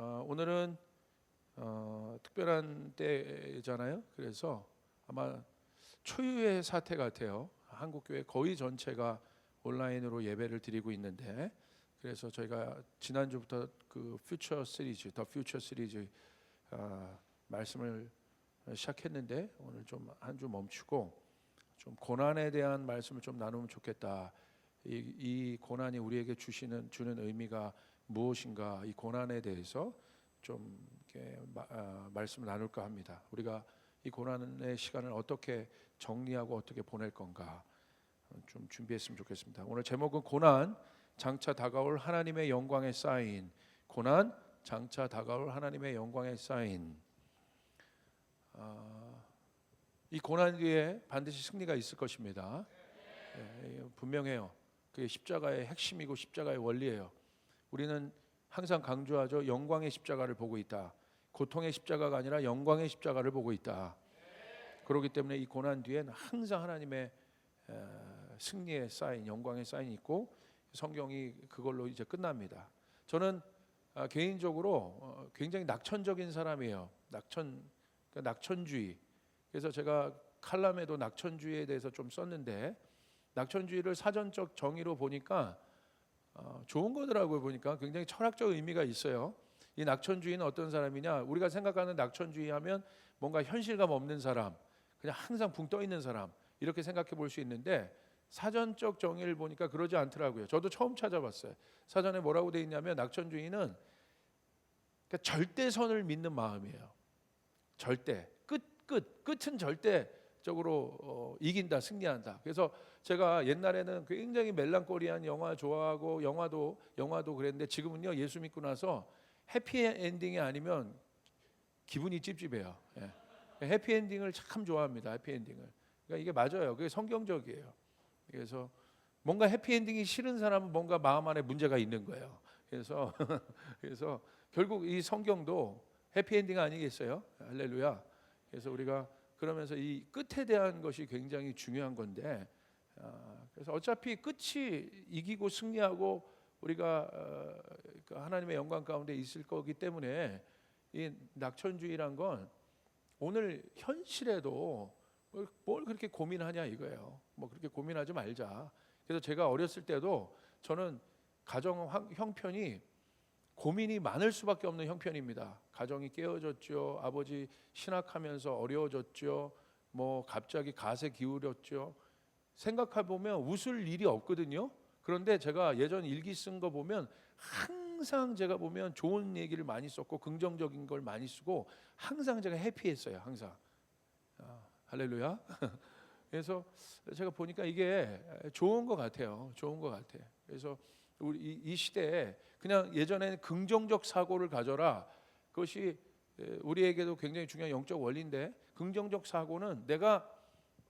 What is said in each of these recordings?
오늘은 특별한 때잖아요. 그래서 아마 초유의 사태 같아요. 한국 교회 거의 전체가 온라인으로 예배를 드리고 있는데, 그래서 저희가 지난주부터 그 퓨처 시리즈, 더 퓨처 시리즈 말씀을 시작했는데, 오늘 좀 한 주 멈추고 좀 고난에 대한 말씀을 좀 나누면 좋겠다. 이 고난이 우리에게 주는 의미가 무엇인가, 이 고난에 대해서 좀 이렇게 말씀을 나눌까 합니다. 우리가 이 고난의 시간을 어떻게 정리하고 어떻게 보낼 건가 좀 준비했으면 좋겠습니다. 오늘 제목은 고난 장차 다가올 하나님의 영광의 사인. 고난 장차 다가올 하나님의 영광의 사인. 이 고난 뒤에 반드시 승리가 있을 것입니다. 분명해요. 그게 십자가의 핵심이고 십자가의 원리예요. 우리는 항상 강조하죠. 영광의 십자가를 보고 있다. 고통의 십자가가 아니라 영광의 십자가를 보고 있다. 그렇기 때문에 이 고난 뒤에는 항상 하나님의 승리의 사인, 영광의 사인이 있고, 성경이 그걸로 이제 끝납니다. 저는 개인적으로 굉장히 낙천적인 사람이에요. 낙천주의. 그래서 제가 칼럼에도 낙천주의에 대해서 좀 썼는데, 낙천주의를 사전적 정의로 보니까 좋은 거더라고요. 보니까 굉장히 철학적 의미가 있어요. 이 낙천주의는 어떤 사람이냐, 우리가 생각하는 낙천주의 하면 뭔가 현실감 없는 사람, 그냥 항상 붕 떠 있는 사람, 이렇게 생각해 볼 수 있는데, 사전적 정의를 보니까 그러지 않더라고요. 저도 처음 찾아봤어요. 사전에 뭐라고 되어 있냐면, 낙천주의는 그러니까 절대선을 믿는 마음이에요. 절대 끝은 절대적으로 이긴다, 승리한다. 그래서 제가 옛날에는 굉장히 멜랑콜리한 영화 좋아하고, 영화도 그랬는데, 지금은요, 예수 믿고 나서 해피 엔딩이 아니면 기분이 찝찝해요. 해피 엔딩을 참 좋아합니다. 해피 엔딩을. 그러니까 이게 맞아요. 그게 성경적이에요. 그래서 뭔가 해피 엔딩이 싫은 사람은 뭔가 마음 안에 문제가 있는 거예요. 그래서 결국 이 성경도 해피 엔딩 아니겠어요? 할렐루야. 그래서 우리가 그러면서 이 끝에 대한 것이 굉장히 중요한 건데, 그래서 어차피 끝이 이기고 승리하고 우리가 하나님의 영광 가운데 있을 거기 때문에, 이 낙천주의란 건 오늘 현실에도 뭘 그렇게 고민하냐 이거예요. 뭐 그렇게 고민하지 말자. 그래서 제가 어렸을 때도 저는 가정 형편이 고민이 많을 수밖에 없는 형편입니다. 가정이 깨어졌죠. 아버지 신학하면서 어려워졌죠. 뭐 갑자기 가세 기울였죠. 생각해 보면 웃을 일이 없거든요. 그런데 제가 예전 일기 쓴 거 보면 항상 제가 보면 좋은 얘기를 많이 썼고 긍정적인 걸 많이 쓰고, 항상 제가 해피했어요. 항상. 할렐루야. 그래서 제가 보니까 이게 좋은 것 같아요. 좋은 것 같아. 그래서 우리 이 시대에 그냥 예전에는 긍정적 사고를 가져라. 그것이 우리에게도 굉장히 중요한 영적 원리인데, 긍정적 사고는 내가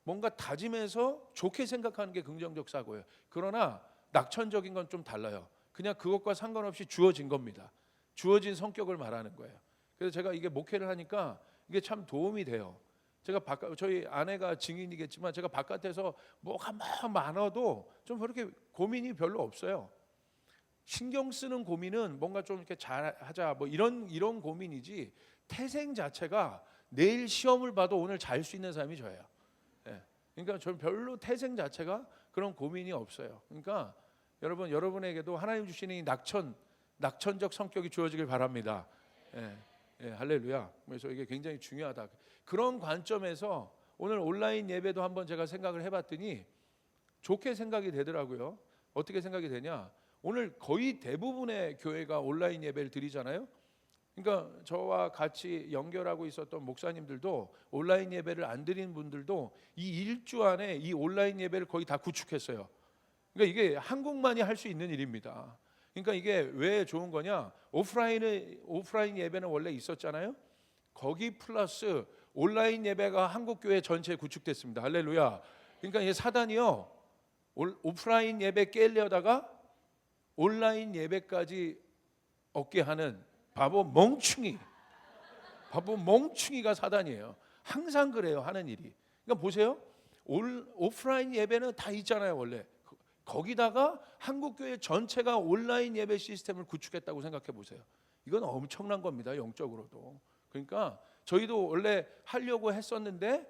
뭔가 다짐해서 좋게 생각하는 게 긍정적 사고예요. 그러나 낙천적인 건 좀 달라요. 그냥 그것과 상관없이 주어진 겁니다. 주어진 성격을 말하는 거예요. 그래서 제가 이게 목회를 하니까 이게 참 도움이 돼요. 제가 저희 아내가 증인이겠지만, 제가 바깥에서 뭐가 막 많아도 좀 그렇게 고민이 별로 없어요. 신경 쓰는 고민은 뭔가 좀 이렇게 잘하자 뭐 이런 고민이지, 태생 자체가 내일 시험을 봐도 오늘 잘 수 있는 사람이 저예요. 그러니까 저는 별로 태생 자체가 그런 고민이 없어요. 그러니까 여러분에게도 하나님 주시는 이 낙천적 성격이 주어지길 바랍니다. 할렐루야. 그래서 이게 굉장히 중요하다. 그런 관점에서 오늘 온라인 예배도 한번 제가 생각을 해봤더니 좋게 생각이 되더라고요. 어떻게 생각이 되냐? 오늘 거의 대부분의 교회가 온라인 예배를 드리잖아요. 그러니까 저와 같이 연결하고 있었던 목사님들도, 온라인 예배를 안 드린 분들도 이 일주 안에 이 온라인 예배를 거의 다 구축했어요. 그러니까 이게 한국만이 할 수 있는 일입니다. 그러니까 이게 왜 좋은 거냐? 오프라인 예배는 원래 있었잖아요. 거기 플러스 온라인 예배가 한국 교회 전체에 구축됐습니다. 할렐루야. 그러니까 이 사단이요, 오프라인 예배 깨려다가 온라인 예배까지 얻게 하는 바보 멍충이가 사단이에요. 항상 그래요, 하는 일이. 그러니까 보세요. 오프라인 예배는 다 있잖아요, 원래. 거기다가 한국교회 전체가 온라인 예배 시스템을 구축했다고 생각해 보세요. 이건 엄청난 겁니다, 영적으로도. 그러니까 저희도 원래 하려고 했었는데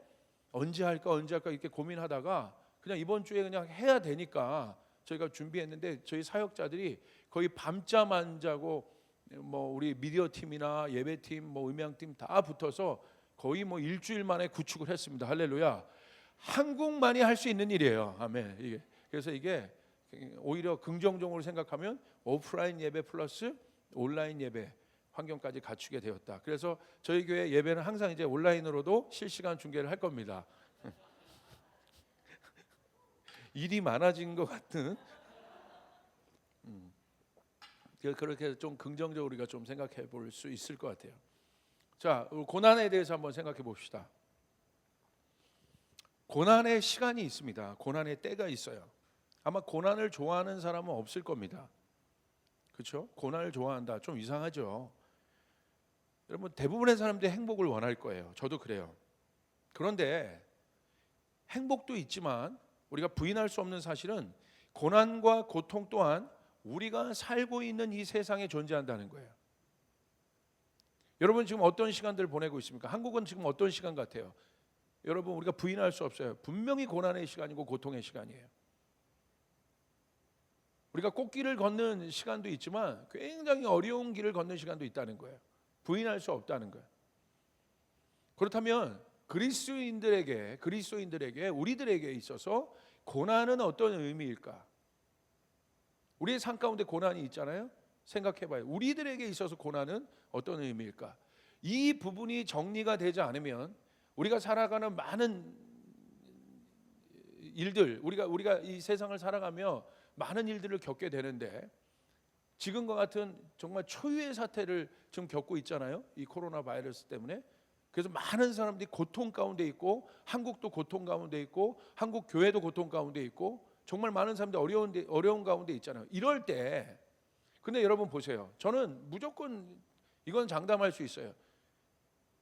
언제 할까 이렇게 고민하다가 그냥 이번 주에 그냥 해야 되니까 저희가 준비했는데, 저희 사역자들이 거의 밤잠 안 자고 뭐 우리 미디어 팀이나 예배팀, 뭐 음향팀 다 붙어서 거의 뭐 일주일 만에 구축을 했습니다. 할렐루야. 한국만이 할 수 있는 일이에요. 아멘. 이게 그래서 이게 오히려 긍정적으로 생각하면 오프라인 예배 플러스 온라인 예배 환경까지 갖추게 되었다. 그래서 저희 교회 예배는 항상 이제 온라인으로도 실시간 중계를 할 겁니다. 일이 많아진 것 같은. 그렇게 좀 긍정적으로 우리가 좀 생각해 볼 수 있을 것 같아요. 자, 고난에 대해서 한번 생각해 봅시다. 고난의 시간이 있습니다. 고난의 때가 있어요. 아마 고난을 좋아하는 사람은 없을 겁니다. 그렇죠? 고난을 좋아한다. 좀 이상하죠. 여러분, 대부분의 사람들이 행복을 원할 거예요. 저도 그래요. 그런데 행복도 있지만 우리가 부인할 수 없는 사실은 고난과 고통 또한 우리가 살고 있는 이 세상에 존재한다는 거예요. 여러분 지금 어떤 시간들을 보내고 있습니까? 한국은 지금 어떤 시간 같아요? 여러분, 우리가 부인할 수 없어요. 분명히 고난의 시간이고 고통의 시간이에요. 우리가 꽃길을 걷는 시간도 있지만 굉장히 어려운 길을 걷는 시간도 있다는 거예요. 부인할 수 없다는 거예요. 그렇다면 그리스도인들에게 우리들에게 있어서 고난은 어떤 의미일까? 우리의 삶 가운데 고난이 있잖아요. 생각해봐요. 우리들에게 있어서 고난은 어떤 의미일까? 이 부분이 정리가 되지 않으면 우리가 살아가는 많은 일들, 우리가 이 세상을 살아가며 많은 일들을 겪게 되는데, 지금과 같은 정말 초유의 사태를 지금 겪고 있잖아요. 이 코로나 바이러스 때문에. 그래서 많은 사람들이 고통 가운데 있고, 한국도 고통 가운데 있고, 한국 교회도 고통 가운데 있고, 정말 많은 사람들이 어려운 가운데 있잖아요. 이럴 때, 근데 여러분 보세요. 저는 무조건 이건 장담할 수 있어요.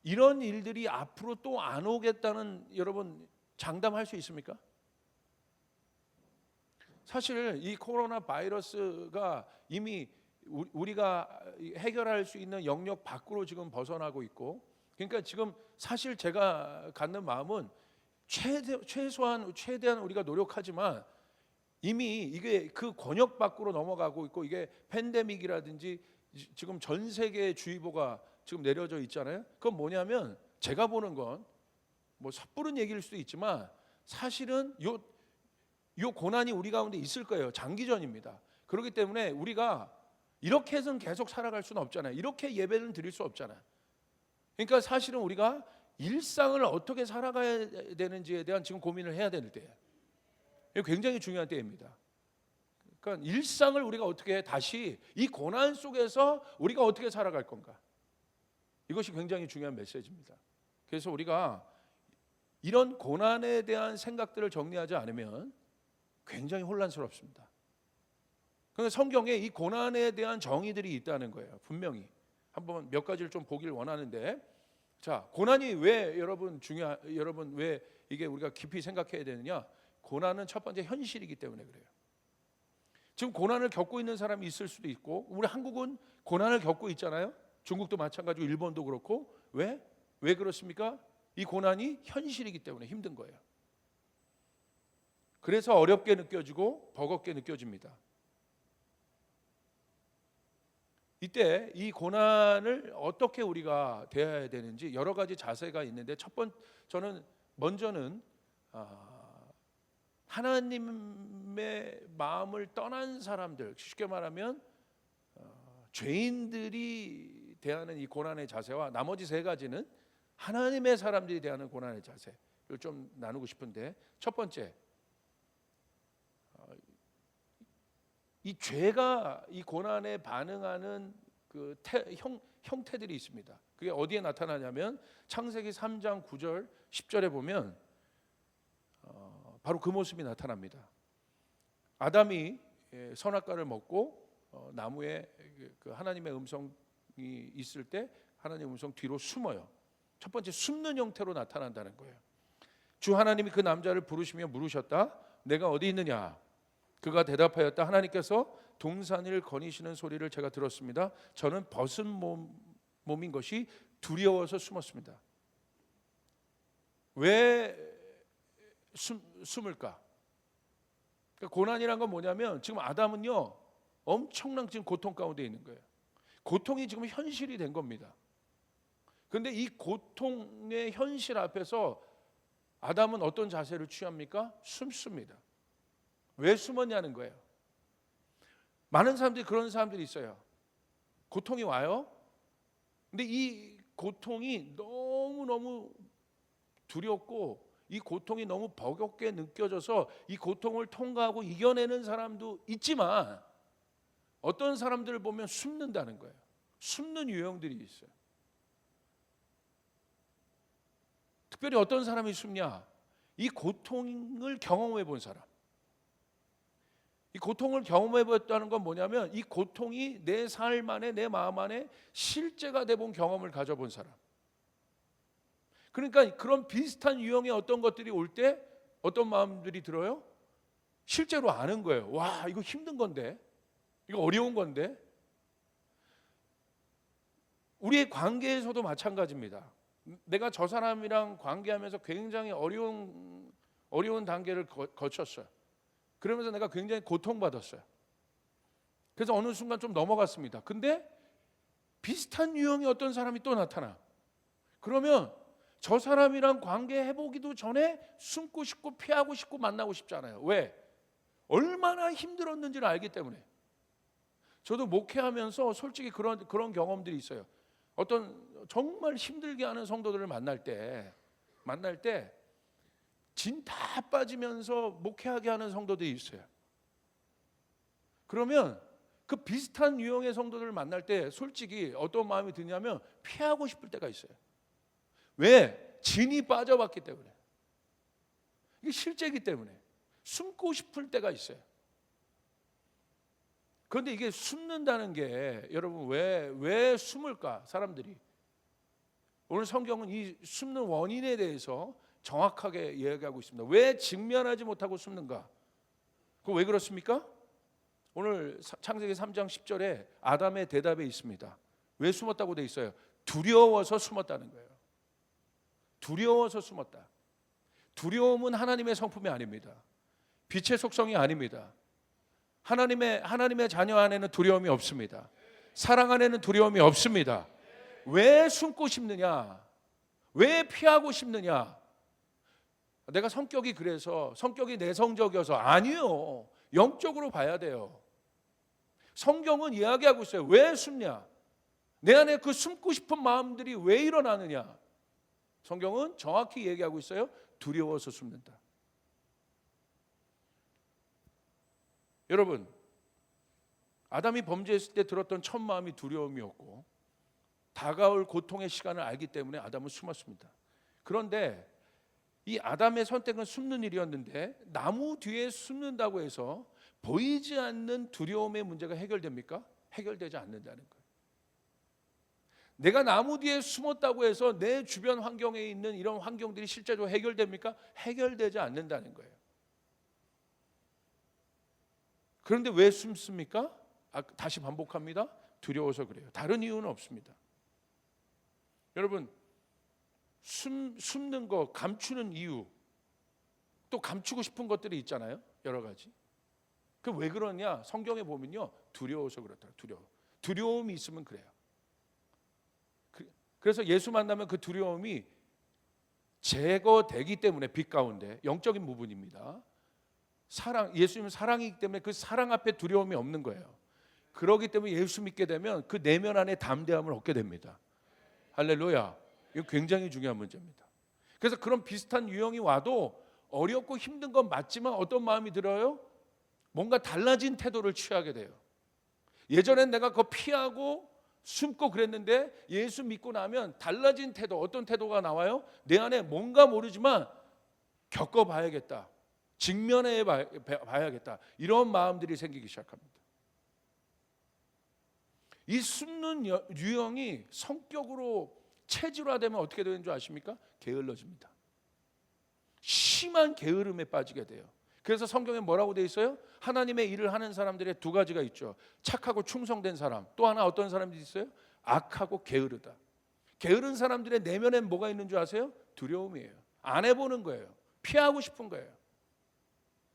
이런 일들이 앞으로 또 안 오겠다는, 여러분 장담할 수 있습니까? 사실 이 코로나 바이러스가 이미 우리가 해결할 수 있는 영역 밖으로 지금 벗어나고 있고, 그러니까 지금 사실 제가 갖는 마음은 최대한 우리가 노력하지만 이미 이게 그 권역 밖으로 넘어가고 있고, 이게 팬데믹이라든지 지금 전 세계 주의보가 지금 내려져 있잖아요. 그건 뭐냐면, 제가 보는 건 뭐 섣부른 얘기일 수도 있지만 사실은 요 고난이 우리 가운데 있을 거예요. 장기전입니다. 그렇기 때문에 우리가 이렇게 해서는 계속 살아갈 수는 없잖아요. 이렇게 예배는 드릴 수 없잖아요. 그러니까 사실은 우리가 일상을 어떻게 살아가야 되는지에 대한 지금 고민을 해야 되는 때예요. 이거 굉장히 중요한 때입니다. 그러니까 일상을 우리가 어떻게 다시 이 고난 속에서 우리가 어떻게 살아갈 건가, 이것이 굉장히 중요한 메시지입니다. 그래서 우리가 이런 고난에 대한 생각들을 정리하지 않으면 굉장히 혼란스럽습니다. 그러니까 성경에 이 고난에 대한 정의들이 있다는 거예요. 분명히 한번 몇 가지를 좀 보길 원하는데, 자, 고난이 왜 여러분 왜 이게 우리가 깊이 생각해야 되느냐? 고난은 첫 번째 현실이기 때문에 그래요. 지금 고난을 겪고 있는 사람이 있을 수도 있고, 우리 한국은 고난을 겪고 있잖아요. 중국도 마찬가지고 일본도 그렇고. 왜 그렇습니까? 이 고난이 현실이기 때문에 힘든 거예요. 그래서 어렵게 느껴지고 버겁게 느껴집니다. 이때 이 고난을 어떻게 우리가 대해야 되는지 여러 가지 자세가 있는데, 저는 먼저는 하나님의 마음을 떠난 사람들, 쉽게 말하면 죄인들이 대하는 이 고난의 자세와 나머지 세 가지는 하나님의 사람들이 대하는 고난의 자세를 좀 나누고 싶은데, 첫 번째, 이 죄가 이 고난에 반응하는 그 형태들이 있습니다. 그게 어디에 나타나냐면 창세기 3장 9절 10절에 보면 바로 그 모습이 나타납니다. 아담이 선악과를 먹고 나무에 그 하나님의 음성이 있을 때 하나님의 음성 뒤로 숨어요. 첫 번째, 숨는 형태로 나타난다는 거예요. 주 하나님이 그 남자를 부르시며 물으셨다. 내가 어디 있느냐? 그가 대답하였다. 하나님께서 동산을 거니시는 소리를 제가 들었습니다. 저는 벗은 몸인 것이 두려워서 숨었습니다. 왜 숨을까? 그러니까 고난이란 건 뭐냐면 지금 아담은요 엄청난 지금 고통 가운데 있는 거예요. 고통이 지금 현실이 된 겁니다. 그런데 이 고통의 현실 앞에서 아담은 어떤 자세를 취합니까? 숨습니다. 왜 숨었냐는 거예요. 많은 사람들이 그런 사람들이 있어요. 고통이 와요. 근데 이 고통이 너무너무 두렵고 이 고통이 너무 버겁게 느껴져서 이 고통을 통과하고 이겨내는 사람도 있지만 어떤 사람들을 보면 숨는다는 거예요. 숨는 유형들이 있어요. 특별히 어떤 사람이 숨냐? 이 고통을 경험해 본 사람. 이 고통을 경험해 봤다는 건 뭐냐면 이 고통이 내 삶 안에 내 마음 안에 실제가 돼 본 경험을 가져본 사람. 그러니까 그런 비슷한 유형의 어떤 것들이 올 때 어떤 마음들이 들어요? 실제로 아는 거예요. 와, 이거 힘든 건데, 이거 어려운 건데. 우리의 관계에서도 마찬가지입니다. 내가 저 사람이랑 관계하면서 굉장히 어려운 단계를 거쳤어요. 그러면서 내가 굉장히 고통받았어요. 그래서 어느 순간 좀 넘어갔습니다. 근데 비슷한 유형의 어떤 사람이 또 나타나. 그러면 저 사람이랑 관계 해보기도 전에 숨고 싶고 피하고 싶고 만나고 싶잖아요. 왜? 얼마나 힘들었는지를 알기 때문에. 저도 목회하면서 솔직히 그런 경험들이 있어요. 어떤 정말 힘들게 하는 성도들을 만날 때 진 다 빠지면서 목회하게 하는 성도들이 있어요. 그러면 그 비슷한 유형의 성도들을 만날 때 솔직히 어떤 마음이 드냐면 피하고 싶을 때가 있어요. 왜? 진이 빠져봤기 때문에. 이게 실제이기 때문에 숨고 싶을 때가 있어요. 그런데 이게 숨는다는 게 여러분 왜 숨을까? 사람들이. 오늘 성경은 이 숨는 원인에 대해서 정확하게 이야기하고 있습니다. 왜 직면하지 못하고 숨는가? 그 왜 그렇습니까? 오늘 창세기 3장 10절에 아담의 대답에 있습니다. 왜 숨었다고 돼 있어요? 두려워서 숨었다는 거예요. 두려워서 숨었다. 두려움은 하나님의 성품이 아닙니다. 빛의 속성이 아닙니다. 하나님의 자녀 안에는 두려움이 없습니다. 사랑 안에는 두려움이 없습니다. 왜 숨고 싶느냐? 왜 피하고 싶느냐? 내가 성격이 내성적이어서 아니요. 영적으로 봐야 돼요. 성경은 이야기하고 있어요. 왜 숨냐? 내 안에 그 숨고 싶은 마음들이 왜 일어나느냐? 성경은 정확히 얘기하고 있어요. 두려워서 숨는다. 여러분, 아담이 범죄했을 때 들었던 첫 마음이 두려움이었고 다가올 고통의 시간을 알기 때문에 아담은 숨었습니다. 그런데 이 아담의 선택은 숨는 일이었는데 나무 뒤에 숨는다고 해서 보이지 않는 두려움의 문제가 해결됩니까? 해결되지 않는다는 거예요. 내가 나무 뒤에 숨었다고 해서 내 주변 환경에 있는 이런 환경들이 실제로 해결됩니까? 해결되지 않는다는 거예요. 그런데 왜 숨습니까? 다시 반복합니다. 두려워서 그래요. 다른 이유는 없습니다. 여러분, 숨는 거, 감추는 이유, 또 감추고 싶은 것들이 있잖아요. 여러 가지. 그 왜 그러냐? 성경에 보면요, 두려워서 그렇더라고요. 두려움이 있으면 그래요. 그래서 예수 만나면 그 두려움이 제거되기 때문에 빛 가운데 영적인 부분입니다. 예수님은 사랑이기 때문에 그 사랑 앞에 두려움이 없는 거예요. 그렇기 때문에 예수 믿게 되면 그 내면 안에 담대함을 얻게 됩니다. 할렐루야. 이거 굉장히 중요한 문제입니다. 그래서 그런 비슷한 유형이 와도 어렵고 힘든 건 맞지만 어떤 마음이 들어요? 뭔가 달라진 태도를 취하게 돼요. 예전엔 내가 그거 피하고 숨고 그랬는데 예수 믿고 나면 달라진 태도, 어떤 태도가 나와요? 내 안에 뭔가 모르지만 겪어봐야겠다. 직면해 봐야겠다. 이런 마음들이 생기기 시작합니다. 이 숨는 유형이 성격으로 체질화되면 어떻게 되는 줄 아십니까? 게을러집니다. 심한 게으름에 빠지게 돼요. 그래서 성경에 뭐라고 돼 있어요? 하나님의 일을 하는 사람들의 두 가지가 있죠. 착하고 충성된 사람, 또 하나 어떤 사람들이 있어요? 악하고 게으르다. 게으른 사람들의 내면엔 뭐가 있는 줄 아세요? 두려움이에요. 안 해보는 거예요. 피하고 싶은 거예요.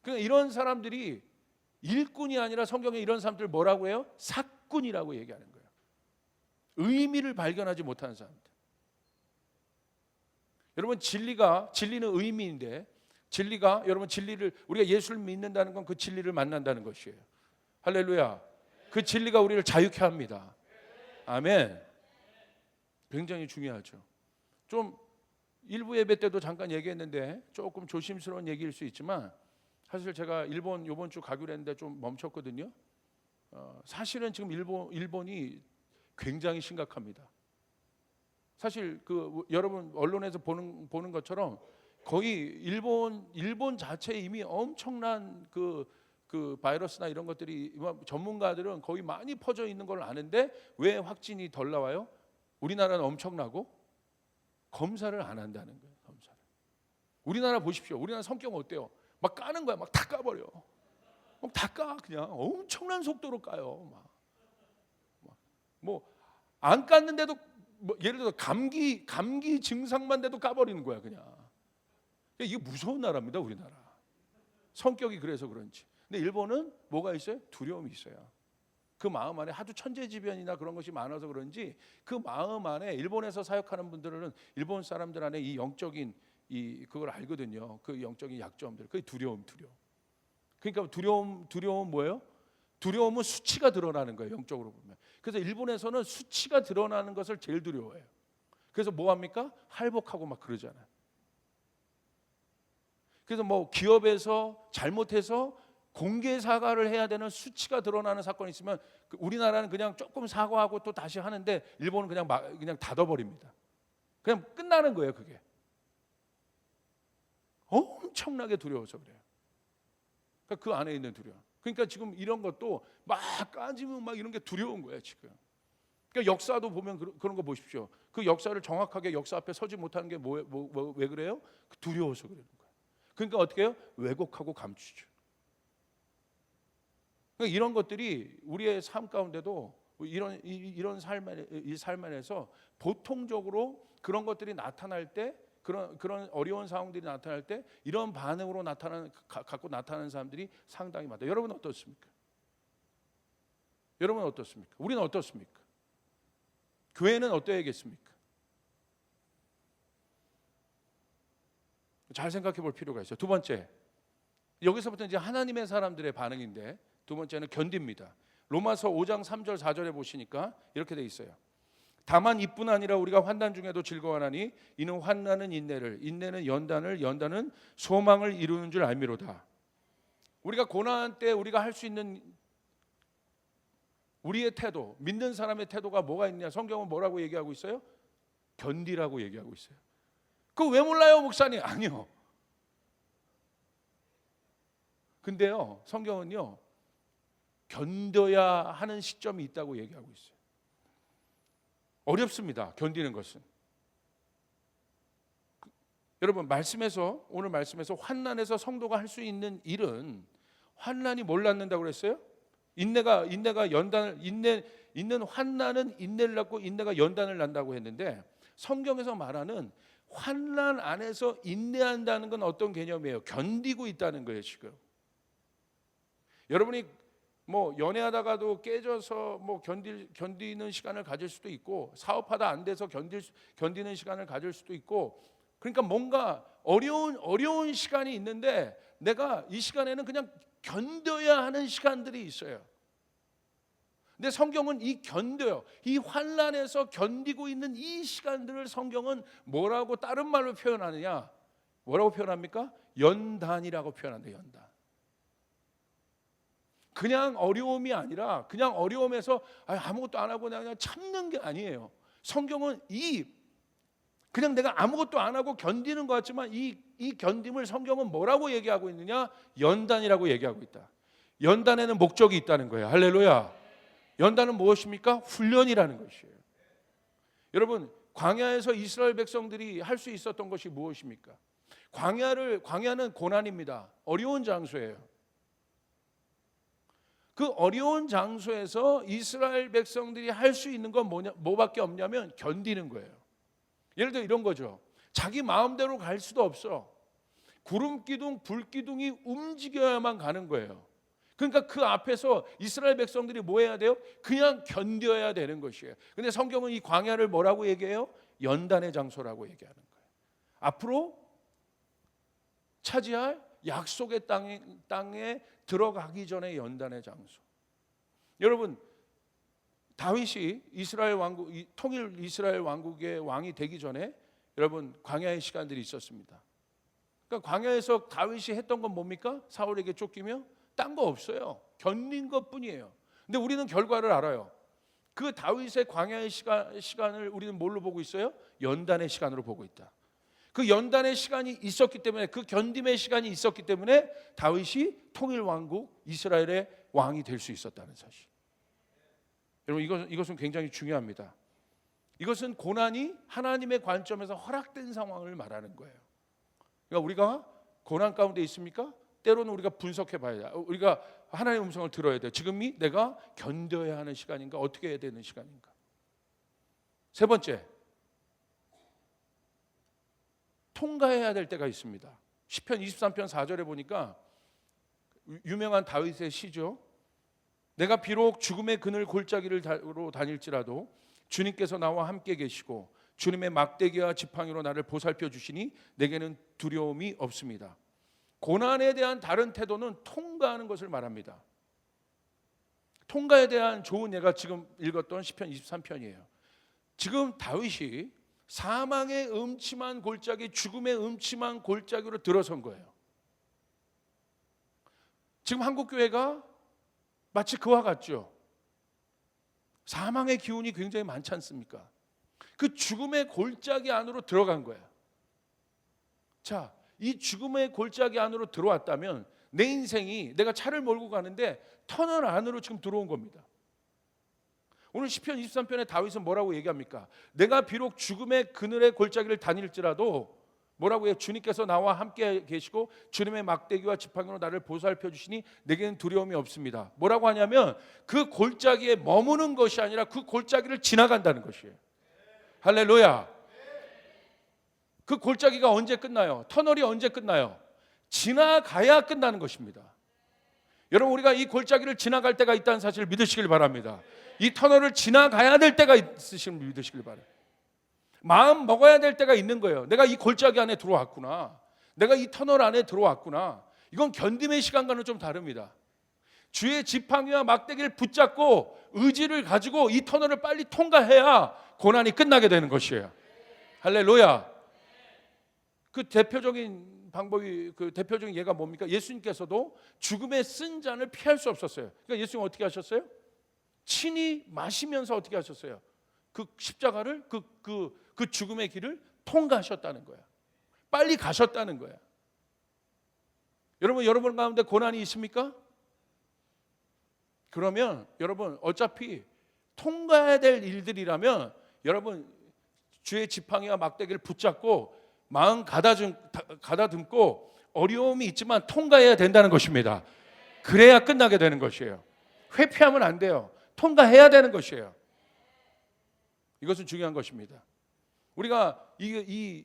그러니까 이런 사람들이 일꾼이 아니라 성경에 이런 사람들 뭐라고 해요? 사꾼이라고 얘기하는 거예요. 의미를 발견하지 못하는 사람들. 여러분, 진리는 의미인데, 여러분, 진리를, 우리가 예수를 믿는다는 건 그 진리를 만난다는 것이에요. 할렐루야. 그 진리가 우리를 자유케 합니다. 아멘. 굉장히 중요하죠. 좀 일부 예배 때도 잠깐 얘기했는데 조금 조심스러운 얘기일 수 있지만, 사실 제가 일본 이번 주 가기로 했는데 좀 멈췄거든요. 사실은 지금 일본이 굉장히 심각합니다. 사실 여러분 언론에서 보는 것처럼 거의 일본 자체에 이미 엄청난 그 바이러스나 이런 것들이, 전문가들은 거의 많이 퍼져 있는 걸 아는데 왜 확진이 덜 나와요? 우리나라는 엄청나고 검사를 안 한다는 거예요. 검사를. 우리나라 보십시오. 우리나라 성격 어때요? 막 까는 거야. 막 다 까버려. 막 다 까. 그냥 엄청난 속도로 까요. 뭐 안 깠는데도 예를 들어 감기 증상만 돼도 까버리는 거야. 그냥. 이게 무서운 나라입니다. 우리나라. 성격이 그래서 그런지. 근데 일본은 뭐가 있어요? 두려움이 있어요. 그 마음 안에 하도 천재지변이나 그런 것이 많아서 그런지 그 마음 안에, 일본에서 사역하는 분들은 일본 사람들 안에 이 영적인 그걸 알거든요. 그 영적인 약점들. 그게 두려움. 그러니까 두려움 뭐예요? 두려움은 수치가 드러나는 거예요. 영적으로 보면. 그래서 일본에서는 수치가 드러나는 것을 제일 두려워해요. 그래서 뭐 합니까? 할복하고 막 그러잖아요. 그래서 뭐 기업에서 잘못해서 공개 사과를 해야 되는 수치가 드러나는 사건이 있으면 우리나라는 그냥 조금 사과하고 또 다시 하는데 일본은 그냥 닫아버립니다. 그냥 끝나는 거예요. 그게 엄청나게 두려워서 그래요. 그러니까 그 안에 있는 두려움. 그러니까 지금 이런 것도 막 까지면 막 이런 게 두려운 거예요 지금. 그러니까 역사도 보면 그런 거 보십시오. 그 역사를 정확하게 역사 앞에 서지 못하는 게 왜 그래요? 두려워서 그러는 거예요. 그러니까 어떻게 해요? 왜곡하고 감추죠. 그러니까 이런 것들이 우리의 삶 가운데도 이런 삶 안에서 보통적으로 그런 것들이 나타날 때, 그런 어려운 상황들이 나타날 때 이런 반응으로 갖고 나타나는 사람들이 상당히 많다. 여러분은 어떻습니까? 우리는 어떻습니까? 교회는 어떠해야겠습니까? 잘 생각해 볼 필요가 있어요. 두 번째, 여기서부터 이제 하나님의 사람들의 반응인데, 두 번째는 견딥니다. 로마서 5장 3절 4절에 보시니까 이렇게 돼 있어요. 다만 이뿐 아니라 우리가 환난 중에도 즐거워하나니 이는 환난은 인내를, 인내는 연단을, 연단은 소망을 이루는 줄 알미로다. 우리가 고난 때 우리가 할 수 있는 우리의 태도, 믿는 사람의 태도가 뭐가 있냐? 성경은 뭐라고 얘기하고 있어요? 견디라고 얘기하고 있어요. 그거 왜 몰라요, 목사님? 아니요. 근데요, 성경은요, 견뎌야 하는 시점이 있다고 얘기하고 있어요. 어렵습니다. 견디는 것은. 여러분, 오늘 말씀에서 환난에서 성도가 할 수 있는 일은, 환난이 뭘 낳는다고 그랬어요? 인내가 연단을, 있는 환난은 인내를 낳고 인내가 연단을 낳는다고 했는데, 성경에서 말하는 환난 안에서 인내한다는 건 어떤 개념이에요? 견디고 있다는 거예요. 지금 여러분이 뭐 연애하다가도 깨져서 뭐 견디는 시간을 가질 수도 있고, 사업하다 안 돼서 견디는 시간을 가질 수도 있고, 그러니까 뭔가 어려운 시간이 있는데 내가 이 시간에는 그냥 견뎌야 하는 시간들이 있어요. 근데 성경은 이 환난에서 견디고 있는 이 시간들을 성경은 뭐라고 다른 말로 표현하느냐? 뭐라고 표현합니까? 연단이라고 표현한다. 연단. 그냥 어려움이 아니라, 그냥 어려움에서 아무것도 안 하고 그냥 참는 게 아니에요. 성경은 그냥 내가 아무것도 안 하고 견디는 것 같지만 이 견딤을 성경은 뭐라고 얘기하고 있느냐? 연단이라고 얘기하고 있다. 연단에는 목적이 있다는 거예요. 할렐루야. 연단은 무엇입니까? 훈련이라는 것이에요. 여러분, 광야에서 이스라엘 백성들이 할 수 있었던 것이 무엇입니까? 광야는 고난입니다. 어려운 장소예요. 그 어려운 장소에서 이스라엘 백성들이 할 수 있는 건 뭐밖에 없냐면 견디는 거예요. 예를 들어 이런 거죠. 자기 마음대로 갈 수도 없어. 구름 기둥, 불 기둥이 움직여야만 가는 거예요. 그러니까 그 앞에서 이스라엘 백성들이 뭐 해야 돼요? 그냥 견뎌야 되는 것이에요. 근데 성경은 이 광야를 뭐라고 얘기해요? 연단의 장소라고 얘기하는 거예요. 앞으로 차지할 약속의 땅에 들어가기 전에 연단의 장소. 여러분, 다윗이 이스라엘 왕국, 통일 이스라엘 왕국의 왕이 되기 전에 여러분 광야의 시간들이 있었습니다. 그러니까 광야에서 다윗이 했던 건 뭡니까? 사울에게 쫓기며 딴 거 없어요. 견딘 것뿐이에요. 근데 우리는 결과를 알아요. 그 다윗의 광야의 시간을 우리는 뭘로 보고 있어요? 연단의 시간으로 보고 있다. 그 연단의 시간이 있었기 때문에, 그 견딤의 시간이 있었기 때문에 다윗이 통일 왕국 이스라엘의 왕이 될 수 있었다는 사실. 여러분, 이것은 굉장히 중요합니다. 이것은 고난이 하나님의 관점에서 허락된 상황을 말하는 거예요. 그러니까 우리가 고난 가운데 있습니까? 때로는 우리가 분석해 봐야 돼요. 우리가 하나님의 음성을 들어야 돼요. 지금이 내가 견뎌야 하는 시간인가? 어떻게 해야 되는 시간인가? 세 번째, 통과해야 될 때가 있습니다. 시편 23편 4절에 보니까 유명한 다윗의 시죠. 내가 비록 죽음의 그늘 골짜기로 다닐지라도 주님께서 나와 함께 계시고 주님의 막대기와 지팡이로 나를 보살펴 주시니 내게는 두려움이 없습니다. 고난에 대한 다른 태도는 통과하는 것을 말합니다. 통과에 대한 좋은 예가 지금 읽었던 시편 23편이에요. 지금 다윗이 사망의 음침한 골짜기, 죽음의 음침한 골짜기로 들어선 거예요. 지금 한국교회가 마치 그와 같죠. 사망의 기운이 굉장히 많지 않습니까? 그 죽음의 골짜기 안으로 들어간 거야. 자, 이 죽음의 골짜기 안으로 들어왔다면 내 인생이, 내가 차를 몰고 가는데 터널 안으로 지금 들어온 겁니다. 오늘 시편 23편에 다윗은 뭐라고 얘기합니까? 내가 비록 죽음의 그늘의 골짜기를 다닐지라도 뭐라고 해요? 주님께서 나와 함께 계시고 주님의 막대기와 지팡이로 나를 보살펴 주시니 내게는 두려움이 없습니다. 뭐라고 하냐면 그 골짜기에 머무는 것이 아니라 그 골짜기를 지나간다는 것이에요. 할렐루야. 그 골짜기가 언제 끝나요? 터널이 언제 끝나요? 지나가야 끝나는 것입니다. 여러분, 우리가 이 골짜기를 지나갈 때가 있다는 사실을 믿으시길 바랍니다. 이 터널을 지나가야 될 때가 있으시면 믿으시길 바랍니다. 마음 먹어야 될 때가 있는 거예요. 내가 이 골짜기 안에 들어왔구나. 내가 이 터널 안에 들어왔구나. 이건 견딤의 시간과는 좀 다릅니다. 주의 지팡이와 막대기를 붙잡고 의지를 가지고 이 터널을 빨리 통과해야 고난이 끝나게 되는 것이에요. 할렐루야. 그 대표적인 방법이, 그 대표적인 예가 뭡니까? 예수님께서도 죽음의 쓴 잔을 피할 수 없었어요. 그러니까 예수님 어떻게 하셨어요? 친히 마시면서 어떻게 하셨어요? 그 십자가를, 그 죽음의 길을 통과하셨다는 거야. 빨리 가셨다는 거야. 여러분 가운데 고난이 있습니까? 그러면 여러분 어차피 통과해야 될 일들이라면 여러분 주의 지팡이와 막대기를 붙잡고 마음 가다듬고 어려움이 있지만 통과해야 된다는 것입니다. 그래야 끝나게 되는 것이에요. 회피하면 안 돼요. 통과해야 되는 것이에요. 이것은 중요한 것입니다. 우리가 이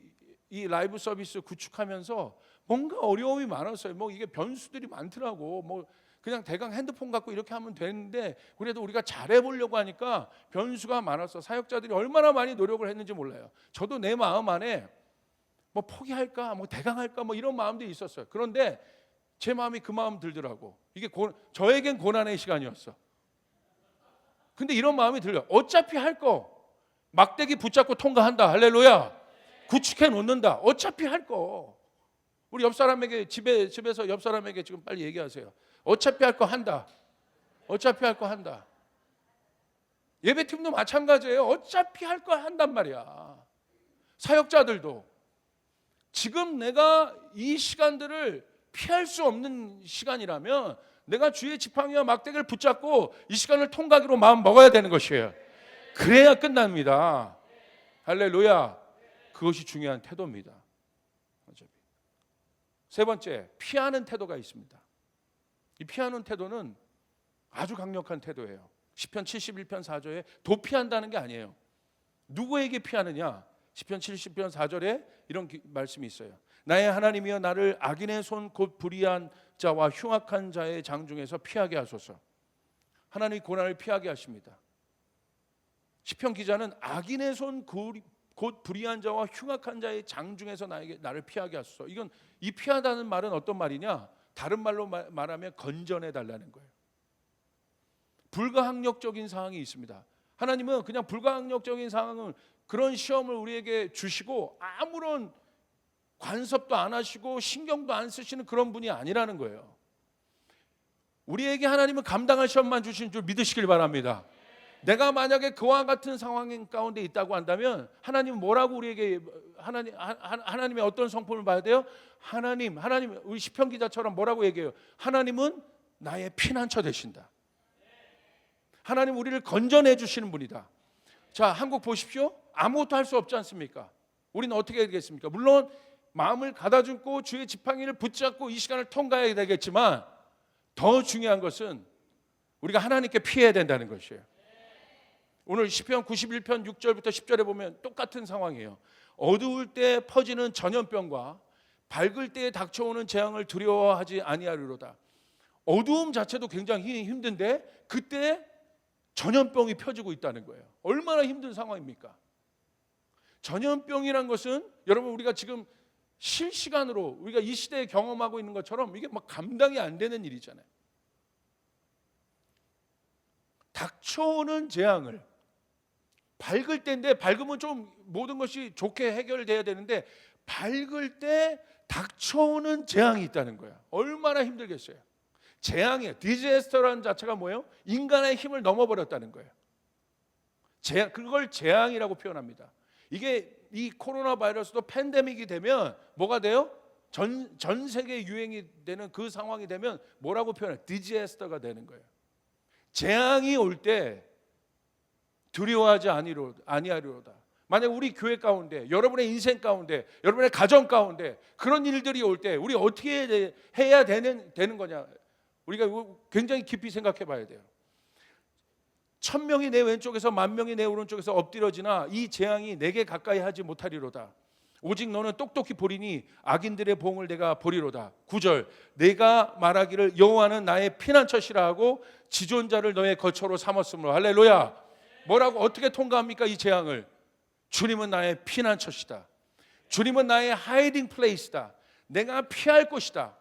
라이브 서비스 구축하면서 뭔가 어려움이 많았어요. 뭐 이게 변수들이 많더라고. 뭐 그냥 대강 핸드폰 갖고 이렇게 하면 되는데 그래도 우리가 잘해보려고 하니까 변수가 많았어. 사역자들이 얼마나 많이 노력을 했는지 몰라요. 저도 내 마음 안에 뭐 포기할까, 뭐 대강 할까, 뭐 이런 마음도 있었어요. 그런데 제 마음이 그 마음 들더라고. 이게 저에겐 고난의 시간이었어. 근데 이런 마음이 들려요. 어차피 할 거 막대기 붙잡고 통과한다. 할렐루야. 구축해 놓는다. 어차피 할 거. 우리 옆 사람에게 집에서 옆 사람에게 지금 빨리 얘기하세요. 어차피 할 거 한다. 어차피 할 거 한다. 예배팀도 마찬가지예요. 어차피 할 거 한단 말이야. 사역자들도 지금 내가 이 시간들을 피할 수 없는 시간이라면 내가 주의 지팡이와 막대기를 붙잡고 이 시간을 통과하기로 마음 먹어야 되는 것이에요. 그래야 끝납니다. 할렐루야. 그것이 중요한 태도입니다. 어차피. 세 번째, 피하는 태도가 있습니다. 이 피하는 태도는 아주 강력한 태도예요. 시편 71편 4절에 도피한다는 게 아니에요. 누구에게 피하느냐? 시편 70편 4절에 이런 말씀이 있어요. 나의 하나님이여 나를 악인의 손 곧 불의한 자와 흉악한 자의 장중에서 피하게 하소서. 하나님이 고난을 피하게 하십니다. 시편 기자는 악인의 손 곧 불의한 자와 흉악한 자의 장중에서 나를 피하게 하소서. 이건 이 피하다는 말은 어떤 말이냐? 다른 말로 말하면 건전해 달라는 거예요. 불가항력적인 상황이 있습니다. 하나님은 그냥 불가항력적인 상황은 그런 시험을 우리에게 주시고 아무런 간섭도 안 하시고 신경도 안 쓰시는 그런 분이 아니라는 거예요. 우리에게 하나님은 감당할 시험만 주시는 줄 믿으시길 바랍니다. 내가 만약에 그와 같은 상황 가운데 있다고 한다면 하나님은 뭐라고 우리에게 하나님의 어떤 성품을 봐야 돼요? 하나님 우리 시편 기자처럼 뭐라고 얘기해요? 하나님은 나의 피난처 되신다. 하나님 우리를 건져내 주시는 분이다. 자, 한국 보십시오. 아무것도 할 수 없지 않습니까? 우리는 어떻게 해야 되겠습니까? 물론 마음을 가다듬고 주의 지팡이를 붙잡고 이 시간을 통과해야 되겠지만 더 중요한 것은 우리가 하나님께 피해야 된다는 것이에요. 오늘 시편 91편 6절부터 10절에 보면 똑같은 상황이에요. 어두울 때 퍼지는 전염병과 밝을 때에 닥쳐오는 재앙을 두려워하지 아니하리로다. 어두움 자체도 굉장히 힘든데 그때 전염병이 펴지고 있다는 거예요. 얼마나 힘든 상황입니까? 전염병이란 것은 여러분 우리가 지금 실시간으로 우리가 이 시대에 경험하고 있는 것처럼 이게 막 감당이 안 되는 일이잖아요. 닥쳐오는 재앙을 밝을 때인데 밝으면 좀 모든 것이 좋게 해결돼야 되는데 밝을 때 닥쳐오는 재앙이 있다는 거야. 얼마나 힘들겠어요. 재앙이에요. 디제스터라는 자체가 뭐예요? 인간의 힘을 넘어버렸다는 거예요. 그걸 재앙이라고 표현합니다. 이게 이 코로나 바이러스도 팬데믹이 되면 뭐가 돼요? 전 세계 유행이 되는 그 상황이 되면 뭐라고 표현해요? 디제스터가 되는 거예요. 재앙이 올 때 두려워하지 아니하리로다. 만약 우리 교회 가운데, 여러분의 인생 가운데, 여러분의 가정 가운데 그런 일들이 올 때 우리 어떻게 해야 되는 거냐? 우리가 굉장히 깊이 생각해 봐야 돼요. 1000명이 내 왼쪽에서 10,000명이 내 오른쪽에서 엎드려지나 이 재앙이 내게 가까이 하지 못하리로다. 오직 너는 똑똑히 보리니 악인들의 봉을 내가 보리로다. 9절 내가 말하기를 여호와는 나의 피난처시라 하고 지존자를 너의 거처로 삼았으므로. 할렐루야. 뭐라고 어떻게 통과합니까 이 재앙을? 주님은 나의 피난처시다. 주님은 나의 하이딩 플레이스다. 내가 피할 곳이다.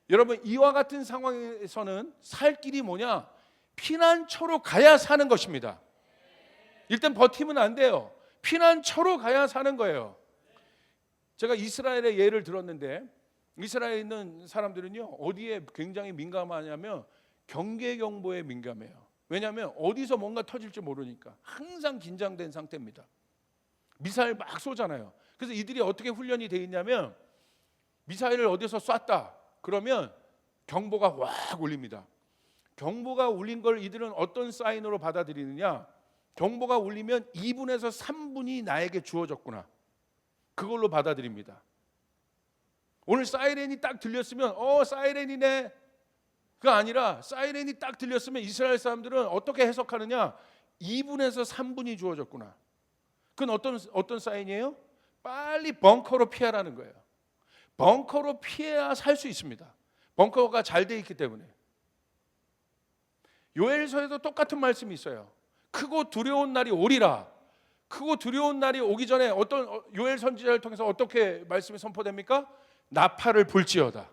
여러분 이와 같은 상황에서는 살 길이 뭐냐? 피난처로 가야 사는 것입니다. 일단 버티면 안 돼요. 피난처로 가야 사는 거예요. 제가 이스라엘의 예를 들었는데 이스라엘에 있는 사람들은요 어디에 굉장히 민감하냐면 경계경보에 민감해요. 왜냐하면 어디서 뭔가 터질지 모르니까 항상 긴장된 상태입니다. 미사일 막 쏘잖아요. 그래서 이들이 어떻게 훈련이 돼 있냐면 미사일을 어디서 쐈다 그러면 경보가 확 울립니다. 경보가 울린 걸 이들은 어떤 사인으로 받아들이느냐? 경보가 울리면 2분에서 3분이 나에게 주어졌구나. 그걸로 받아들입니다. 오늘 사이렌이 딱 들렸으면 사이렌이네. 그거 아니라 사이렌이 딱 들렸으면 이스라엘 사람들은 어떻게 해석하느냐? 2분에서 3분이 주어졌구나. 그건 어떤 사인이에요? 빨리 벙커로 피하라는 거예요. 벙커로 피해야 살 수 있습니다. 벙커가 잘 돼 있기 때문에. 요엘서에도 똑같은 말씀이 있어요. 크고 두려운 날이 오리라. 크고 두려운 날이 오기 전에 요엘 선지자를 통해서 어떻게 말씀이 선포됩니까? 나팔을 불지어다.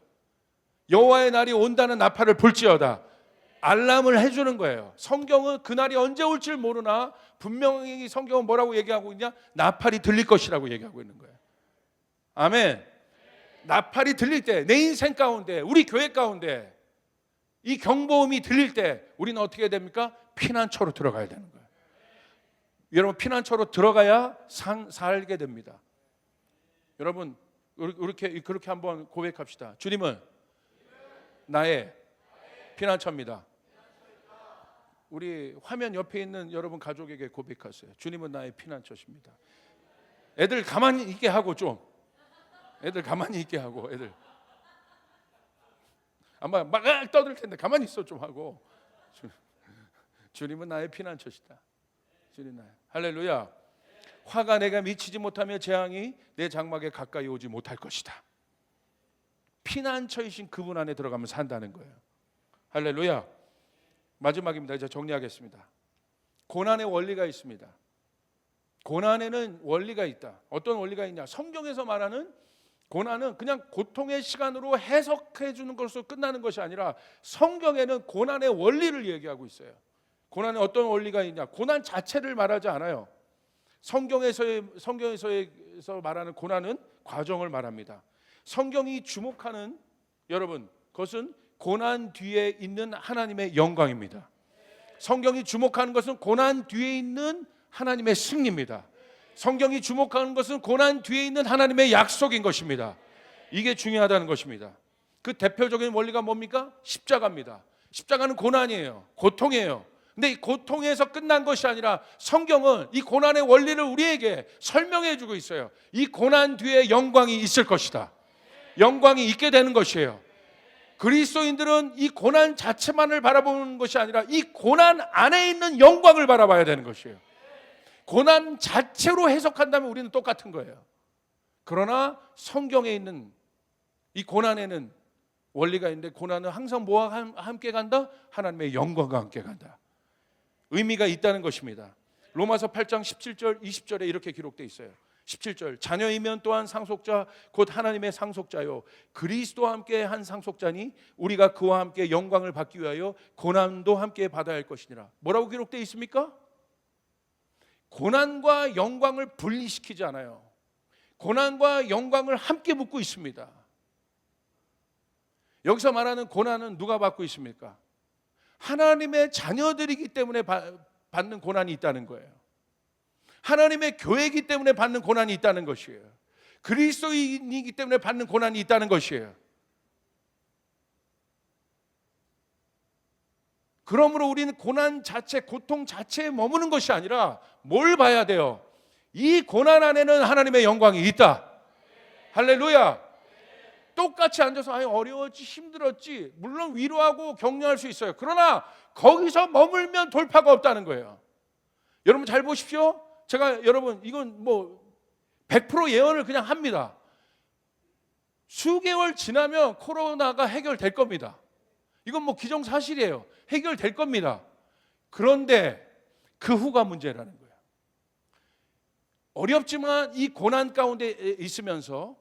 여호와의 날이 온다는 나팔을 불지어다. 알람을 해주는 거예요. 성경은 그 날이 언제 올지 모르나 분명히 성경은 뭐라고 얘기하고 있냐? 나팔이 들릴 것이라고 얘기하고 있는 거예요. 아멘. 나팔이 들릴 때 내 인생 가운데 우리 교회 가운데 이 경보음이 들릴 때 우리는 어떻게 해야 됩니까? 피난처로 들어가야 되는 거예요. 여러분 피난처로 들어가야 살게 됩니다. 여러분 그렇게 한번 고백합시다. 주님은 나의 피난처입니다. 우리 화면 옆에 있는 여러분 가족에게 고백하세요. 주님은 나의 피난처십니다. 애들 가만히 있게 하고 애들 가만히 있게 하고 애들 아마 막 떠들 텐데 가만히 있어 좀 하고. 주님은 나의 피난처시다. 주님 나의 할렐루야. 화가 내가 미치지 못하며 재앙이 내 장막에 가까이 오지 못할 것이다. 피난처이신 그분 안에 들어가면 산다는 거예요. 할렐루야. 마지막입니다. 이제 정리하겠습니다. 고난의 원리가 있습니다. 고난에는 원리가 있다. 어떤 원리가 있냐? 성경에서 말하는 고난은 그냥 고통의 시간으로 해석해 주는 것으로 끝나는 것이 아니라 성경에는 고난의 원리를 얘기하고 있어요. 고난에 어떤 원리가 있냐? 고난 자체를 말하지 않아요. 성경에서 말하는 고난은 과정을 말합니다. 성경이 주목하는 여러분, 그것은 고난 뒤에 있는 하나님의 영광입니다. 성경이 주목하는 것은 고난 뒤에 있는 하나님의 승리입니다. 성경이 주목하는 것은 고난 뒤에 있는 하나님의 약속인 것입니다. 이게 중요하다는 것입니다. 그 대표적인 원리가 뭡니까? 십자가입니다. 십자가는 고난이에요. 고통이에요. 근데 이 고통에서 끝난 것이 아니라 성경은 이 고난의 원리를 우리에게 설명해 주고 있어요. 이 고난 뒤에 영광이 있을 것이다. 영광이 있게 되는 것이에요. 그리스도인들은 이 고난 자체만을 바라보는 것이 아니라 이 고난 안에 있는 영광을 바라봐야 되는 것이에요. 고난 자체로 해석한다면 우리는 똑같은 거예요. 그러나 성경에 있는 이 고난에는 원리가 있는데, 고난은 항상 뭐와 함께 간다? 하나님의 영광과 함께 간다. 의미가 있다는 것입니다. 로마서 8장 17절 20절에 이렇게 기록되어 있어요. 17절, 자녀이면 또한 상속자 곧 하나님의 상속자요 그리스도와 함께 한 상속자니 우리가 그와 함께 영광을 받기 위하여 고난도 함께 받아야 할 것이니라. 뭐라고 기록되어 있습니까? 고난과 영광을 분리시키지 않아요. 고난과 영광을 함께 묻고 있습니다. 여기서 말하는 고난은 누가 받고 있습니까? 하나님의 자녀들이기 때문에 받는 고난이 있다는 거예요. 하나님의 교회이기 때문에 받는 고난이 있다는 것이에요. 그리스도인이기 때문에 받는 고난이 있다는 것이에요. 그러므로 우리는 고난 자체, 고통 자체에 머무는 것이 아니라 뭘 봐야 돼요? 이 고난 안에는 하나님의 영광이 있다. 할렐루야. 똑같이 앉아서 어려웠지, 힘들었지, 물론 위로하고 격려할 수 있어요. 그러나 거기서 머물면 돌파가 없다는 거예요. 여러분 잘 보십시오. 제가 여러분 이건 100% 예언을 그냥 합니다. 수개월 지나면 코로나가 해결될 겁니다. 이건 기정사실이에요. 해결될 겁니다. 그런데 그 후가 문제라는 거예요. 어렵지만 이 고난 가운데 있으면서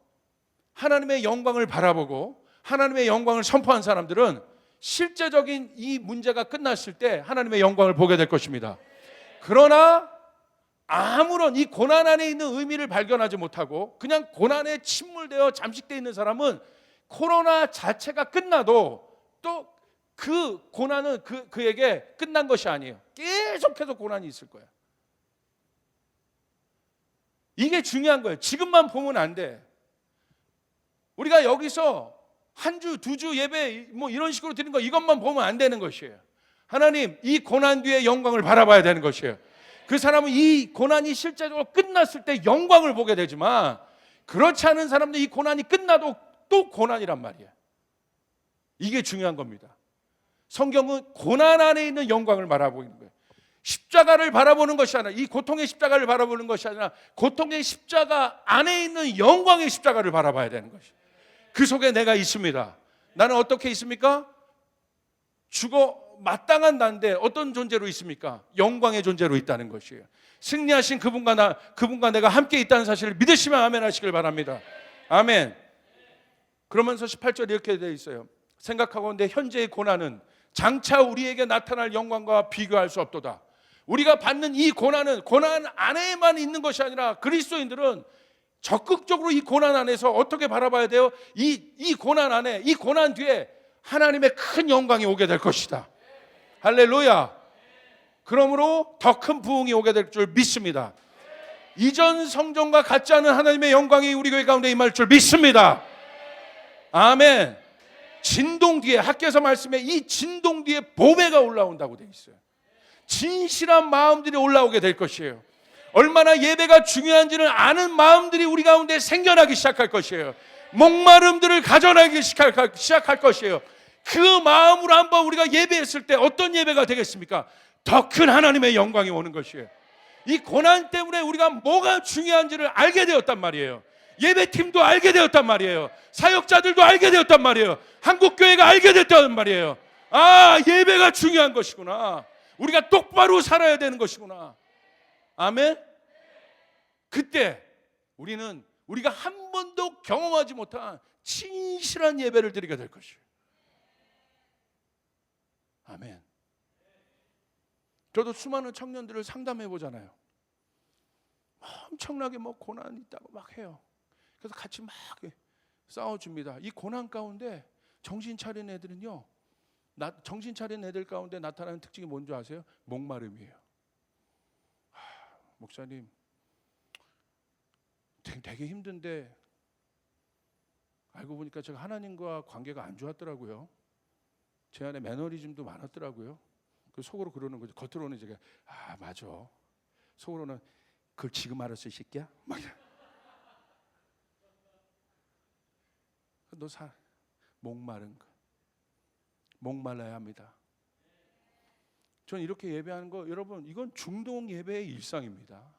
하나님의 영광을 바라보고 하나님의 영광을 선포한 사람들은 실제적인 이 문제가 끝났을 때 하나님의 영광을 보게 될 것입니다. 그러나 아무런 이 고난 안에 있는 의미를 발견하지 못하고 그냥 고난에 침몰되어 잠식되어 있는 사람은 코로나 자체가 끝나도 또 그 고난은 그에게 끝난 것이 아니에요. 계속해서 고난이 있을 거예요. 이게 중요한 거예요. 지금만 보면 안 돼. 우리가 여기서 한 주, 두 주 예배 이런 식으로 드리는 거 이것만 보면 안 되는 것이에요. 하나님, 이 고난 뒤에 영광을 바라봐야 되는 것이에요. 그 사람은 이 고난이 실제적으로 끝났을 때 영광을 보게 되지만 그렇지 않은 사람들 이 고난이 끝나도 또 고난이란 말이에요. 이게 중요한 겁니다. 성경은 고난 안에 있는 영광을 바라보는 거예요. 십자가를 바라보는 것이 아니라 이 고통의 십자가를 바라보는 것이 아니라 고통의 십자가 안에 있는 영광의 십자가를 바라봐야 되는 것이에요. 그 속에 내가 있습니다. 나는 어떻게 있습니까? 죽어 마땅한 나인데 어떤 존재로 있습니까? 영광의 존재로 있다는 것이에요. 승리하신 그분과 내가 함께 있다는 사실을 믿으시면 아멘 하시길 바랍니다. 아멘. 그러면서 18절 이렇게 되어 있어요. 생각하건대 현재의 고난은 장차 우리에게 나타날 영광과 비교할 수 없도다. 우리가 받는 이 고난은 고난 안에만 있는 것이 아니라 그리스도인들은 적극적으로 이 고난 안에서 어떻게 바라봐야 돼요? 이 고난 안에, 이 고난 뒤에 하나님의 큰 영광이 오게 될 것이다. 할렐루야. 그러므로 더 큰 부흥이 오게 될 줄 믿습니다. 이전 성전과 같지 않은 하나님의 영광이 우리 교회 가운데 임할 줄 믿습니다. 아멘. 진동 뒤에, 학교에서 말씀에 이 진동 뒤에 보배가 올라온다고 되어 있어요. 진실한 마음들이 올라오게 될 것이에요. 얼마나 예배가 중요한지를 아는 마음들이 우리 가운데 생겨나기 시작할 것이에요. 목마름들을 가져나기 시작할 것이에요. 그 마음으로 한번 우리가 예배했을 때 어떤 예배가 되겠습니까? 더 큰 하나님의 영광이 오는 것이에요. 이 고난 때문에 우리가 뭐가 중요한지를 알게 되었단 말이에요. 예배팀도 알게 되었단 말이에요. 사역자들도 알게 되었단 말이에요. 한국교회가 알게 됐단 말이에요. 아, 예배가 중요한 것이구나. 우리가 똑바로 살아야 되는 것이구나. 아멘. 그때 우리가 한 번도 경험하지 못한 진실한 예배를 드리게 될 것이에요. 아멘. 저도 수많은 청년들을 상담해 보잖아요. 엄청나게 뭐 고난이 있다고 막 해요. 그래서 같이 막 싸워줍니다. 이 고난 가운데 정신 차린 애들은요, 정신 차린 애들 가운데 나타나는 특징이 뭔지 아세요? 목마름이에요. 목사님, 되게 힘든데 알고 보니까 제가 하나님과 관계가 안 좋았더라고요. 제 안에 매너리즘도 많았더라고요. 그 속으로 그러는 거죠. 겉으로는 제가 맞아. 속으로는 그걸 지금 알았어 이 새끼야? 막 너 목마른 거. 목말라야 합니다. 저는 이렇게 예배하는 거, 여러분, 이건 중동 예배의 일상입니다.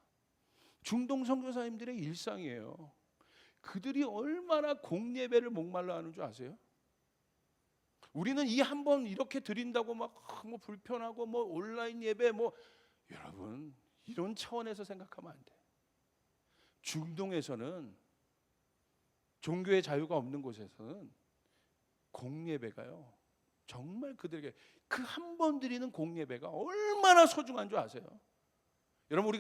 중동 선교사님들의 일상이에요. 그들이 얼마나 공예배를 목말라 하는 줄 아세요? 우리는 이 한 번 이렇게 드린다고 막 뭐 불편하고 뭐 온라인 예배 뭐, 여러분, 이런 차원에서 생각하면 안 돼. 중동에서는, 종교의 자유가 없는 곳에서는 공예배가요, 정말 그들에게 그 한 번 드리는 공예배가 얼마나 소중한 줄 아세요? 여러분,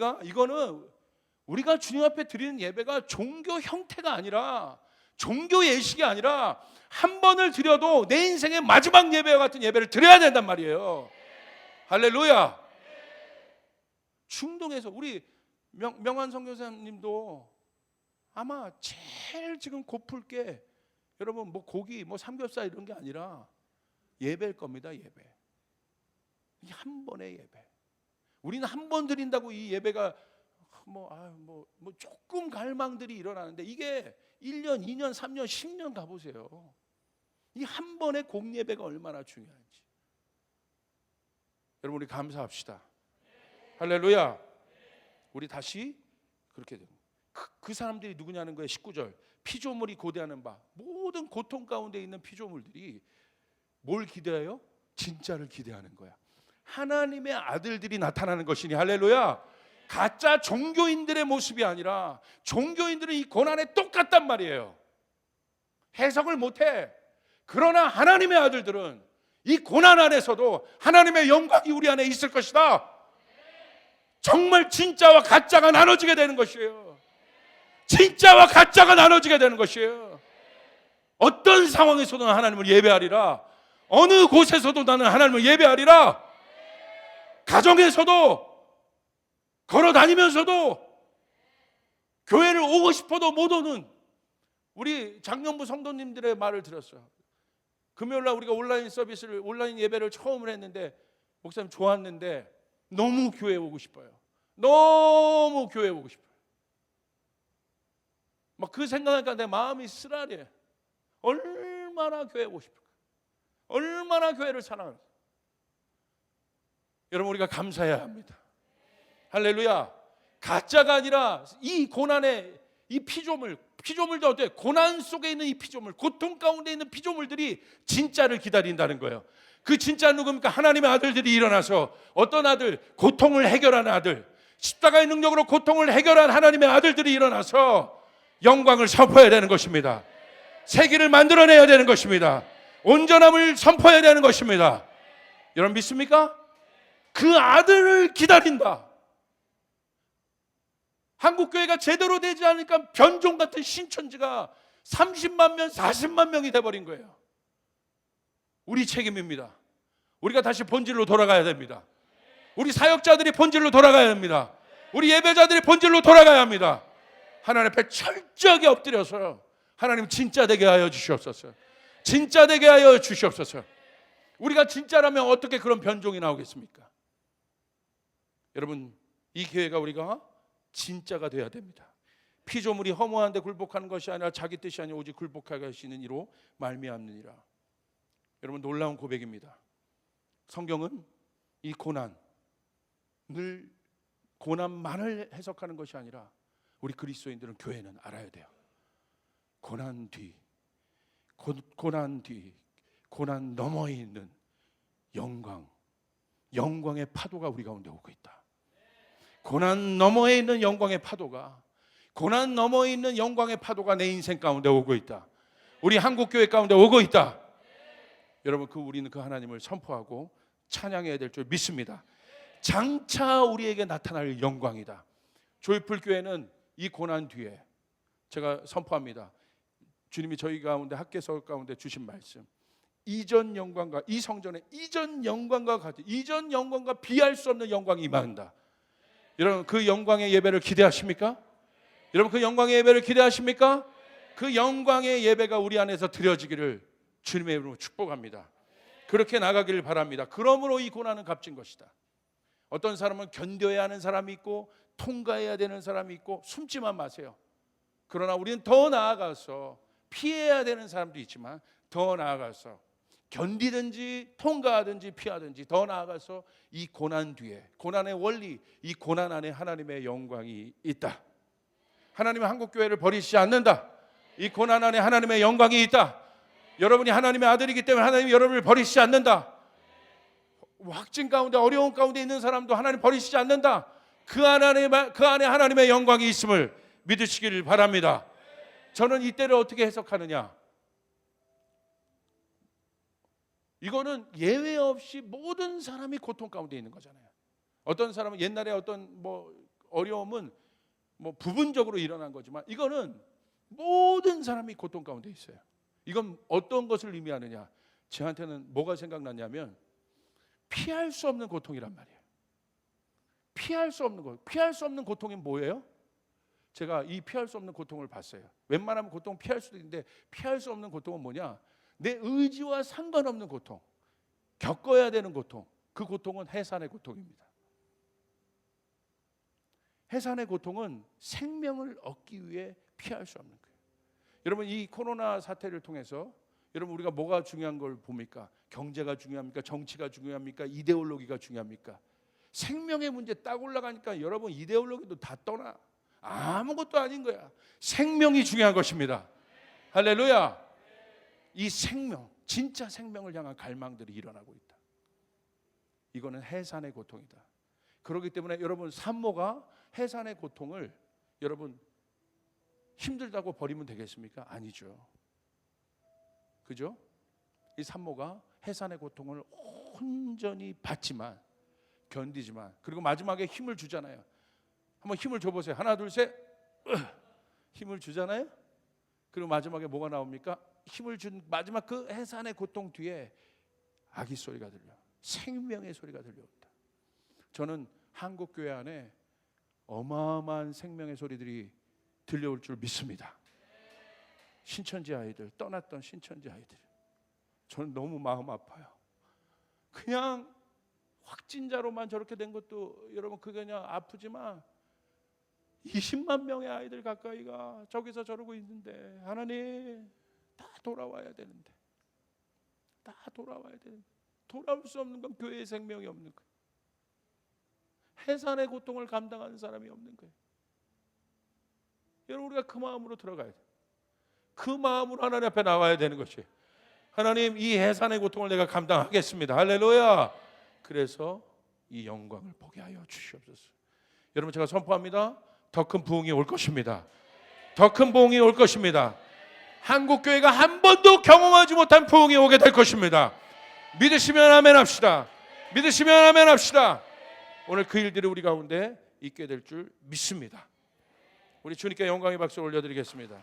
우리가 주님 앞에 드리는 예배가 종교 형태가 아니라, 종교 예식이 아니라, 한 번을 드려도 내 인생의 마지막 예배와 같은 예배를 드려야 된단 말이에요. 할렐루야. 중동에서 우리 명한 선교사님도 아마 제일 지금 고플 게, 여러분, 뭐 고기, 뭐 삼겹살 이런 게 아니라 예배일 겁니다. 예배. 이 한 번의 예배. 우리는 한 번 드린다고 이 예배가 뭐 조금 갈망들이 일어나는데, 이게 1년, 2년, 3년, 10년 가보세요. 이 한 번의 공예배가 얼마나 중요한지. 여러분, 우리 감사합시다. 할렐루야. 우리 다시 그렇게 됩니다. 그 사람들이 누구냐는 거예요. 19절. 피조물이 고대하는 바, 모든 고통 가운데 있는 피조물들이 뭘 기대해요? 진짜를 기대하는 거야. 하나님의 아들들이 나타나는 것이니. 할렐루야. 가짜 종교인들의 모습이 아니라, 종교인들은 이 고난에 똑같단 말이에요. 해석을 못해. 그러나 하나님의 아들들은 이 고난 안에서도 하나님의 영광이 우리 안에 있을 것이다. 정말 진짜와 가짜가 나눠지게 되는 것이에요. 진짜와 가짜가 나눠지게 되는 것이에요. 어떤 상황에서도 하나님을 예배하리라. 어느 곳에서도 나는 하나님을 예배하리라. 가정에서도, 걸어 다니면서도, 교회를 오고 싶어도 못 오는 우리 작년부 성도님들의 말을 들었어요. 금요일날 우리가 온라인 예배를 처음 했는데, 목사님 좋았는데 너무 교회 오고 싶어요. 너무 교회 오고 싶어요. 막 그 생각하니까 내 마음이 쓰라려. 얼마나 교회 오고 싶을까? 얼마나 교회를 사랑하는가? 여러분, 우리가 감사해야 합니다. 할렐루야. 가짜가 아니라 이 고난의 이 피조물도 어때? 고난 속에 있는 이 피조물, 고통 가운데 있는 피조물들이 진짜를 기다린다는 거예요. 그 진짜는 누굽니까? 하나님의 아들들이 일어나서, 어떤 아들? 고통을 해결하는 아들, 십자가의 능력으로 고통을 해결한 하나님의 아들들이 일어나서 영광을 선포해야 되는 것입니다. 세계를 만들어내야 되는 것입니다. 온전함을 선포해야 되는 것입니다. 여러분 믿습니까? 그 아들을 기다린다. 한국교회가 제대로 되지 않으니까 변종 같은 신천지가 30만 명, 40만 명이 돼버린 거예요. 우리 책임입니다. 우리가 다시 본질로 돌아가야 됩니다. 우리 사역자들이 본질로 돌아가야 합니다. 우리 예배자들이 본질로 돌아가야 합니다. 하나님 앞에 철저하게 엎드려서, 하나님 진짜 되게 하여 주시옵소서. 진짜 되게 하여 주시옵소서. 우리가 진짜라면 어떻게 그런 변종이 나오겠습니까? 여러분, 이 교회가 우리가 진짜가 되어야 됩니다. 피조물이 허무한데 굴복하는 것이 아니라 자기 뜻이 아니라 오직 굴복하게 하시는 이로 말미암느니라. 여러분 놀라운 고백입니다. 성경은 이 고난만을 해석하는 것이 아니라 우리 그리스도인들은, 교회는 알아야 돼요. 고난 뒤, 고난 너머에 있는 영광의 파도가 우리 가운데 오고 있다. 고난 너머에 있는 영광의 파도가 내 인생 가운데 오고 있다. 우리 한국교회 가운데 오고 있다. 여러분, 우리는 그 하나님을 선포하고 찬양해야 될 줄 믿습니다. 장차 우리에게 나타날 영광이다. 조이풀 교회는 이 고난 뒤에, 제가 선포합니다. 주님이 저희 가운데, 학개서 가운데 주신 말씀, 이전 영광과, 이 성전의 이전 영광과 같은, 이전 영광과 비할 수 없는 영광이 임한다. 여러분, 그 영광의 예배를 기대하십니까? 여러분, 그 영광의 예배를 기대하십니까? 그 영광의 예배가 우리 안에서 드려지기를 주님의 이름으로 축복합니다. 그렇게 나가기를 바랍니다. 그러므로 이 고난은 값진 것이다. 어떤 사람은 견뎌야 하는 사람이 있고 통과해야 되는 사람이 있고, 숨지만 마세요. 그러나 우리는 더 나아가서 피해야 되는 사람도 있지만, 더 나아가서 견디든지 통과하든지 피하든지, 더 나아가서 이 고난 뒤에, 고난의 원리, 이 고난 안에 하나님의 영광이 있다. 하나님은 한국교회를 버리시지 않는다. 이 고난 안에 하나님의 영광이 있다. 여러분이 하나님의 아들이기 때문에 하나님이 여러분을 버리시지 않는다. 확진 가운데, 어려운 가운데 있는 사람도 하나님 버리시지 않는다. 그 안에 하나님의 영광이 있음을 믿으시기를 바랍니다. 저는 이때를 어떻게 해석하느냐, 이거는 예외 없이 모든 사람이 고통 가운데 있는 거잖아요. 어떤 사람은 옛날에 어떤 어려움은 부분적으로 일어난 거지만, 이거는 모든 사람이 고통 가운데 있어요. 이건 어떤 것을 의미하느냐, 저한테는 뭐가 생각나냐면 피할 수 없는 고통이란 말이에요. 피할 수 없는 고통이 뭐예요? 제가 이 피할 수 없는 고통을 봤어요. 웬만하면 고통 피할 수도 있는데, 피할 수 없는 고통은 뭐냐, 내 의지와 상관없는 고통, 겪어야 되는 고통. 그 고통은 해산의 고통입니다. 해산의 고통은 생명을 얻기 위해 피할 수 없는 거예요. 여러분, 이 코로나 사태를 통해서 여러분, 우리가 뭐가 중요한 걸 봅니까? 경제가 중요합니까? 정치가 중요합니까? 이데올로기가 중요합니까? 생명의 문제 딱 올라가니까 여러분, 이데올로기도 다 떠나. 아무것도 아닌 거야. 생명이 중요한 것입니다. 할렐루야. 이 생명, 진짜 생명을 향한 갈망들이 일어나고 있다. 이거는 해산의 고통이다. 그렇기 때문에 여러분, 산모가 해산의 고통을 여러분 힘들다고 버리면 되겠습니까? 아니죠. 그죠? 이 산모가 해산의 고통을 온전히 받지만, 견디지만, 그리고 마지막에 힘을 주잖아요. 한번 힘을 줘보세요. 하나 둘 셋. 힘을 주잖아요. 그리고 마지막에 뭐가 나옵니까? 힘을 준 마지막 그 해산의 고통 뒤에 아기 소리가 들려, 생명의 소리가 들려온다. 저는 한국교회 안에 어마어마한 생명의 소리들이 들려올 줄 믿습니다. 신천지 아이들, 떠났던 신천지 아이들, 저는 너무 마음 아파요. 그냥 확진자로만 저렇게 된 것도 여러분, 그게 그냥 아프지만 20만 명의 아이들 가까이가 저기서 저러고 있는데, 하나님, 다 돌아와야 되는데, 돌아올 수 없는 건 교회의 생명이 없는 거예요. 해산의 고통을 감당하는 사람이 없는 거예요. 여러분, 우리가 그 마음으로 들어가야 돼요. 그 마음으로 하나님 앞에 나와야 되는 것이에요. 하나님, 이 해산의 고통을 내가 감당하겠습니다. 할렐루야. 그래서 이 영광을 보게 하여 주시옵소서. 여러분, 제가 선포합니다. 더 큰 부흥이 올 것입니다. 더 큰 부흥이 올 것입니다. 한국교회가 한 번도 경험하지 못한 부흥이 오게 될 것입니다. 믿으시면 아멘 합시다. 믿으시면 아멘 합시다. 오늘 그 일들이 우리 가운데 있게 될 줄 믿습니다. 우리 주님께 영광의 박수를 올려드리겠습니다.